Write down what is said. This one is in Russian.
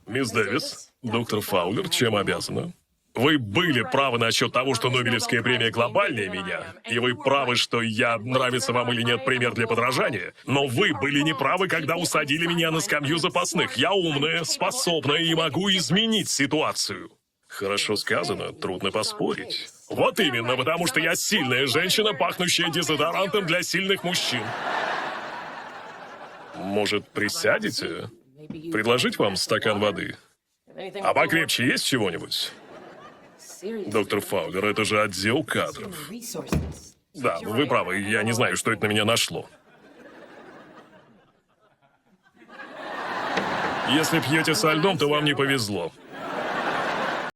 Мисс Дэвис, доктор Фаулер, чем обязана? Вы были правы насчет того, что Нобелевская премия глобальнее меня, и вы правы, что я, нравится вам или нет, пример для подражания, но вы были неправы, когда усадили меня на скамью запасных. Я умная, способная и могу изменить ситуацию. Хорошо сказано, трудно поспорить. Вот именно, потому что я сильная женщина, пахнущая дезодорантом для сильных мужчин. Может, присядете? Предложить вам стакан воды? А покрепче есть чего-нибудь? Доктор Фаулер, это же отдел кадров. Да, вы правы, я не знаю, что это на меня нашло. Если пьете со льдом, то вам не повезло.